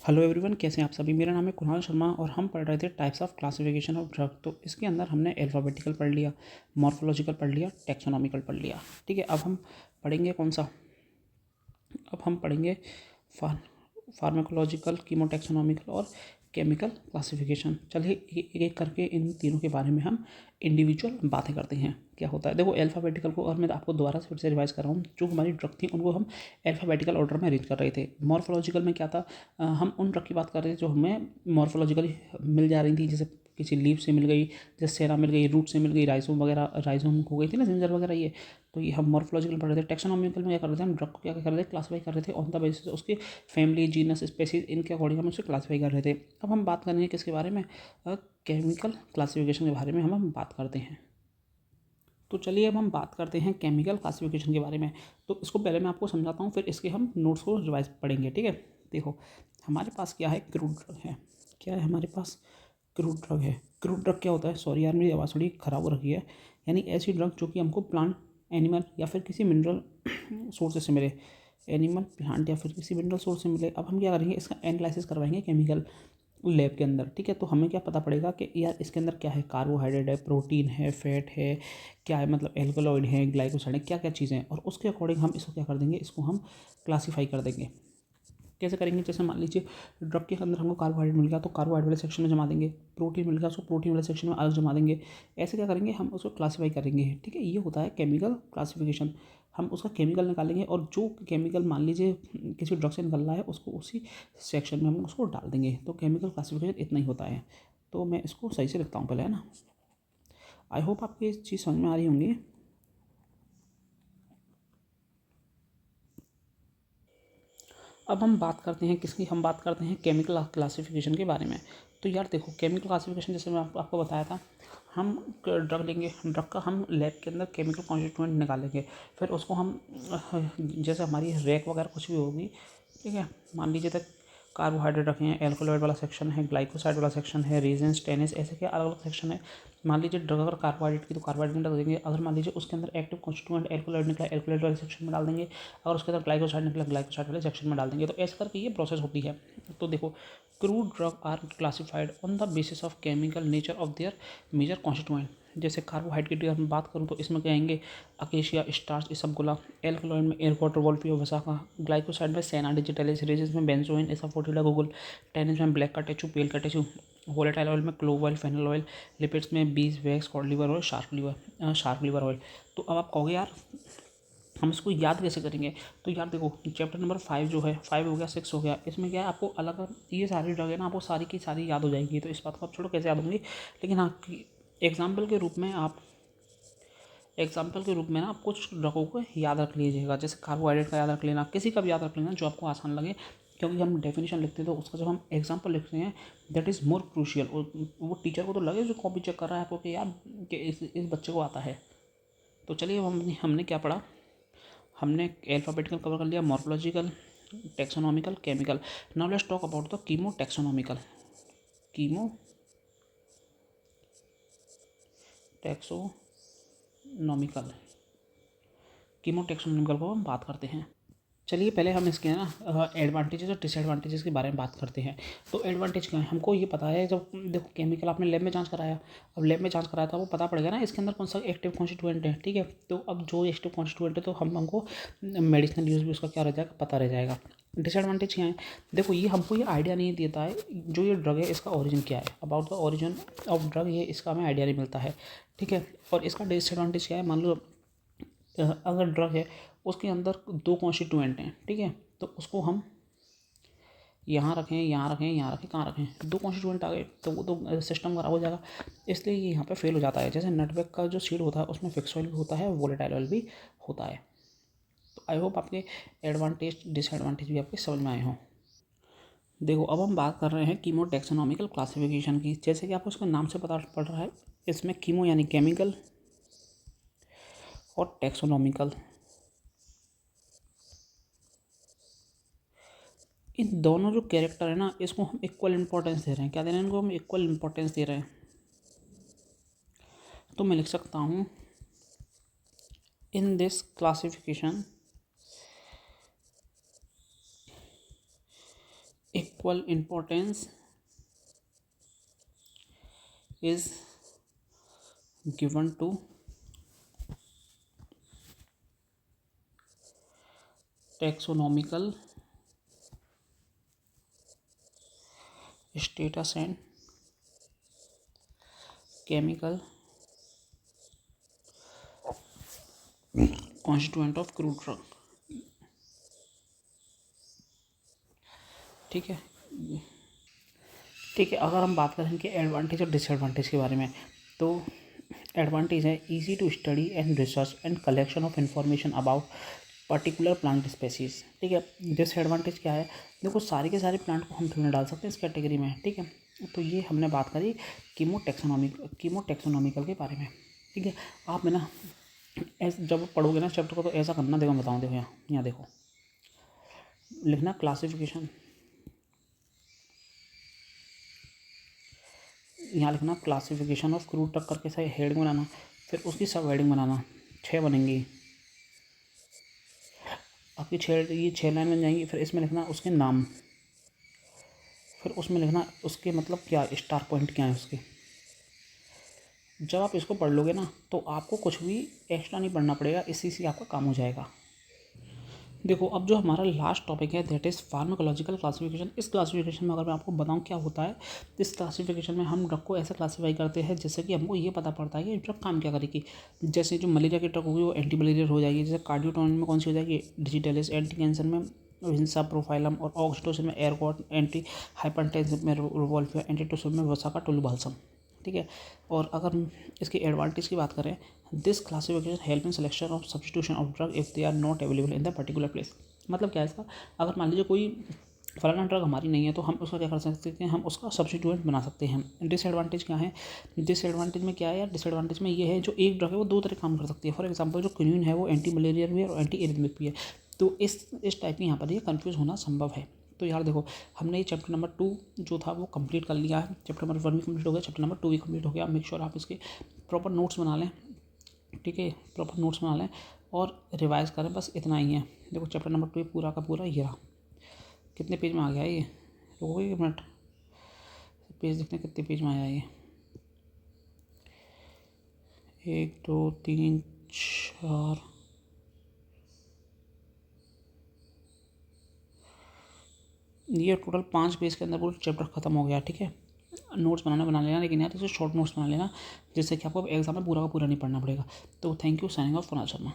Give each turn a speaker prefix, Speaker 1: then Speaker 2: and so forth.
Speaker 1: Hello everyone, कैसे हैं आप सभी। मेरा नाम है कुणाल शर्मा और हम पढ़ रहे थे types of classification of drug. तो इसके अंदर हमने अल्फ़ाबेटिकल पढ़ लिया, मॉर्फोलॉजिकल पढ़ लिया, टैक्सोनॉमिकल पढ़ लिया। ठीक है, अब हम पढ़ेंगे कौन सा। अब हम पढ़ेंगे फार्माकोलॉजिकल, कीमोटैक्सोनॉमिकल और केमिकल क्लासिफिकेशन। चलिए एक एक करके इन तीनों के बारे में हम इंडिविजुअल बातें करते हैं। क्या होता है, देखो अल्फ़ाबेटिकल को, और मैं आपको दोबारा फिर से रिवाइज कर रहा हूँ, जो हमारी ड्रग थी उनको हम अल्फ़ाबेटिकल ऑर्डर में अरेंज कर रहे थे। मॉर्फोलॉजिकल में क्या था, हम उन ड्रग की बात कर रहे थे जो हमें मॉर्फोलॉजिकली मिल जा रही थी, जैसे किसी लीफ से मिल गई, जैसे सेरा मिल गई, रूट से मिल गई, राइजोम वगैरह, राइजोम हो गई थी ना, जिंजर वगैरह, ये तो ये हम मॉर्फोलॉजिकल पढ़ रहे थे। टेक्सोनॉमिकल में क्या कर रहे थे, हम ड्रग को क्या कर रहे थे, क्लासीफाई कर रहे थे ऑन द बेसिस उसके फैमिली, जीनस, स्पेसीज, इनके अकॉर्डिंग हम उसे क्लासीफाई कर रहे थे। अब हम बात करेंगे किसके बारे में, केमिकल क्लासिफिकेशन के बारे में हम बात करते हैं। तो चलिए अब हम बात करते हैं केमिकल क्लासिफिकेशन के बारे में। तो इसको पहले मैं आपको समझाता हूँ, फिर इसके हम नोट्स को रिवाइज पढ़ेंगे। ठीक है, देखो हमारे पास क्या है, क्रूड ड्रग है। क्या है हमारे पास, क्रूड ड्रग है। क्रूड ड्रग क्या होता है, सॉरी यार मेरी आवाज़ थोड़ी ख़राब हो रखी है, यानी ऐसी ड्रग जो कि हमको प्लांट, एनिमल या फिर किसी मिनरल सोर्सेज से मिले, एनिमल, प्लांट या फिर किसी मिनरल सोर्स से मिले। अब हम क्या करेंगे, इसका एनालिसिस करवाएंगे केमिकल लैब के अंदर। ठीक है, तो हमें क्या पता पड़ेगा कि यार इसके अंदर क्या है, कार्बोहाइड्रेट है, प्रोटीन है, फैट है, क्या है, मतलब एल्कलॉइड है, ग्लाइकोसाइड है, क्या क्या चीज़ें हैं, और उसके अकॉर्डिंग हम इसको क्या कर देंगे, इसको हम क्लासीफाई कर देंगे। कैसे करेंगे, जैसे मान लीजिए ड्रग के अंदर हमको कार्बोहाइड्रेट मिल गया तो कार्बोहाइड्रेट वाले सेक्शन में जमा देंगे, प्रोटीन मिल गया उसको प्रोटीन वाले सेक्शन में अलग जमा देंगे। ऐसे क्या करेंगे, हम उसको क्लासीफाई करेंगे। ठीक है, ये होता है केमिकल क्लासिफिकेशन। हम उसका केमिकल निकालेंगे और जो केमिकल मान लीजिए किसी ड्रग से निकल रहा है उसको उसी सेक्शन में हम उसको डाल देंगे। तो केमिकल क्लासिफिकेशन इतना ही होता है। तो मैं इसको सही से लिखता हूँ पहले, है ना। आई होप आपकी ये चीज़ समझ में आ रही होंगी। अब हम बात करते हैं किसकी, हम बात करते हैं केमिकल क्लासिफिकेशन के बारे में। तो यार देखो, केमिकल क्लासिफिकेशन जैसे मैं आपको बताया था, हम ड्रग लेंगे, ड्रग का हम लैब के अंदर केमिकल कॉन्स्टिट्यूएंट निकालेंगे, फिर उसको हम जैसे हमारी रैक वगैरह कुछ भी होगी, ठीक है, मान लीजिए तक कार्बोहाइड्रेट रखे हैं, एल्कोलॉइड वाला सेक्शन है, ग्लाइकोसाइड वाला सेक्शन है, रीजेंस, टेनिस, ऐसे के अलग अलग सेक्शन है। मान लीजिए ड्रग अगर कार्बोहाइड्रेट की तो कार्बोहाइड्रेट में डाल देंगे, अगर मान लीजिए उसके अंदर एक्टिव कॉन्स्टिट्यूएंट एल्कोलॉइड निकला, एल्कोलॉइड वाले सेक्शन में डाल देंगे, अगर उसके अंदर ग्लाइकोसाइड निकला, ग्लाइकोसाइड वाले सेक्शन में डाल देंगे। तो ऐसे करके ये प्रोसेस होती है। तो देखो, crude drug are classified on the basis of chemical nature of their major constituent. जैसे कार्बोहाइड्रेट की अगर मैं बात करूँ तो इसमें कहेंगे अकेशिया, स्टार्च, इसबगोला, एल्कलॉइड में एयरपोर्टर, वोल्फियो, वसाका, ग्लाइकोसाइड में सेना डिजिटलिस, रेजिस में बेंजोइन, एसाफोटिडा, गूगल, टेनिस में ब्लैक का टेचू, पेल का टेचू, वोलेटाइल ऑयल में clove oil, fennel oil, lipids में beeswax, cod liver oil, shark liver oil. तो अब आप कहोगे यार हम इसको याद कैसे करेंगे। तो यार देखो, चैप्टर नंबर 5 जो है, 5 हो गया, 6 हो गया, इसमें क्या है, आपको अलग अलग ये सारी ड्रग है ना, आपको सारी की सारी याद हो जाएंगी। तो इस बात को आप छोड़ो कैसे याद होंगी, लेकिन हाँ, एग्जाम्पल के रूप में आप एग्जाम्पल के रूप में ना आप कुछ ड्रगों को याद रख लीजिएगा। जैसे कार्बोहाइड्रेट का याद रख लेना, किसी का भी याद रख लेना जो आपको आसान लगे, क्योंकि हम डेफिनेशन लिखते हैं तो उसका जब हम एग्जाम्पल लिखते हैं दैट इज़ मोर क्रूशियल। वो टीचर को तो लगे जो कॉपी चेक कर रहा है आपको कि यार कि इस बच्चे को आता है। तो चलिए हमने क्या पढ़ा, हमने अल्फ़ाबेटिकल कवर कर लिया, morphological, taxonomical, chemical. Now let's talk about the chemo taxonomical. Chemo taxonomical, chemo taxonomical को हम बात करते हैं। चलिए पहले हम इसके ना एडवांटेजेस और डिसएडवांटेजेस के बारे में बात करते हैं। तो एडवांटेज क्या है, हमको ये पता है, जब देखो केमिकल आपने लैब में जांच कराया, अब लैब में जांच कराया था, वो पता पड़ेगा ना इसके अंदर कौन सा एक्टिव कॉन्स्टिट्यूएंट है। ठीक है, तो अब जो एक्टिव कॉन्स्टिट्यूएंट है तो हमको मेडिसिनल यूज़ भी उसका क्या रह जाएगा, पता रह जाएगा। डिसएडवांटेज क्या है, देखो ये हमको ये आइडिया नहीं देता है जो ये ड्रग है इसका ओरिजिन क्या है, about the origin of drug, ये इसका हमें आइडिया नहीं मिलता है। ठीक है, और इसका डिसएडवांटेज क्या है, मान लो अगर ड्रग है उसके अंदर 2 कॉन्स्टिट्यूएंट हैं, ठीक है, तो उसको हम यहाँ रखें, यहाँ रखें, यहाँ रखें, कहाँ रखें, 2 कॉन्स्टिट्यूएंट आ गए तो वो तो सिस्टम खराब हो जाएगा। इसलिए ये यहाँ पे फेल हो जाता है। जैसे नटवेग का जो सीड होता है उसमें फिक्स ऑयल भी होता है, वोलेटाइल ऑयल भी होता है। तो आई होप आपके एडवांटेज डिसएडवांटेज भी आपके समझ में आए हों। देखो अब हम बात कर रहे हैं कीमो टैक्सोनॉमिकल क्लासिफिकेशन की। जैसे कि आपको उसका नाम से पता पड़ रहा है, इसमें कीमो यानी केमिकल और टैक्सोनॉमिकल, इन दोनों जो कैरेक्टर है ना, इसको हम इक्वल इंपॉर्टेंस दे रहे हैं। क्या दे रहे हैं इनको, हम इक्वल इंपॉर्टेंस दे रहे हैं। तो मैं लिख सकता हूँ in this classification equal importance is given to taxonomical status and chemical constituent of crude drug। ठीक है, ठीक है। अगर हम बात करें इनके एडवांटेज और डिसएडवांटेज के बारे में, तो एडवांटेज है easy to study and research and collection of information about particular plant species. ठीक है, डिसएडवांटेज क्या है, देखो सारे के सारे प्लांट को हम थोड़ा डाल सकते हैं इस कैटेगरी में। ठीक है, तो ये हमने बात करी कीमोटैक्सोनॉमिकल के बारे में। ठीक है, आप ना ऐसे जब पढ़ोगे ना चैप्टर को तो ऐसा करना, देखो मैं बताऊँ, देखो यहाँ देखो लिखना क्लासिफिकेशन, यहाँ लिखना क्लासिफिकेशन ऑफ क्रूड ड्रग करके सही हेडिंग बनाना, फिर उसकी सब हेडिंग बनाना, 6 बनेंगी आपकी, 6 लाइन बन जाएंगी। फिर इसमें लिखना उसके नाम, फिर उसमें लिखना उसके मतलब क्या स्टार पॉइंट क्या है उसके। जब आप इसको पढ़ लोगे ना तो आपको कुछ भी एक्स्ट्रा नहीं पढ़ना पड़ेगा, इसी से आपका काम हो जाएगा। देखो अब जो हमारा लास्ट टॉपिक है दैट इज़ फार्माकोलॉजिकल क्लासिफिकेशन। इस क्लासिफिकेशन में अगर मैं आपको बताऊं क्या होता है, इस क्लासिफिकेशन में हम ड्रग को ऐसे क्लासीफाई करते हैं जैसे कि हमको ये पता पड़ता है कि ड्रग काम क्या करेगी। जैसे जो मलेरिया की ड्रग होगी वो एंटी मलेरियल हो जाएगी, जैसे कार्डियोटोनिन में कौन सी हो जाएगी, डिजिटलिस, एंटी कैंसर में विंसा प्रोफाइलम, और ऑक्सीटोसिन में एयरकॉट, एंटी हाइपरटेंसिव में रिवोल्विया, एंटीटोसिन में वसा का टोलुबाल्सम। ठीक है, और अगर इसकी एडवांटेज की बात करें, this classification help in selection of substitution of drug if they are not available in the particular place. मतलब क्या है इसका, अगर मान लीजिए कोई फलाना ड्रग हमारी नहीं है तो हम उसका क्या कर सकते हैं, हम उसका सब्स्टिट्यूएंट बना सकते हैं। डिसएडवांटेज क्या है, डिसएडवांटेज में क्या है यार, डिसएडवांटेज में ये है जो एक ड्रग है वो 2 तरह काम कर सकती है। फॉर एग्जांपल जो क्विनिन है वो एंटी मलेरियल भी है और एंटी एरिथमिक भी है, तो इस टाइप की यहाँ पर ये कन्फ्यूज़ होना संभव है। तो यार देखो हमने ये चैप्टर नंबर 2 जो था वो कंप्लीट कर लिया है, चैप्टर नंबर 1 भी कंप्लीट हो गया, चैप्टर नंबर 2 भी कंप्लीट हो गया। मेक श्योर आप इसके प्रॉपर नोट्स बना लें। ठीक है, प्रॉपर नोट्स बना लें और रिवाइज करें, बस इतना ही है। देखो चैप्टर नंबर 2 पूरा का पूरा ये रहा। कितने पेज में आ गया ये, रुको एक मिनट, पेज देखते हैं कितने पेज में आया ये, 1 2 3 4, ये टोटल 5 पेज के अंदर पूरा चैप्टर खत्म हो गया। ठीक है, नोट्स बना लेना, लेकिन यार इसे शॉर्ट नोट्स बना लेना जिससे कि आपको एग्जाम में पूरा का पूरा नहीं पढ़ना पड़ेगा। तो thank you, signing off Kunal Sharma.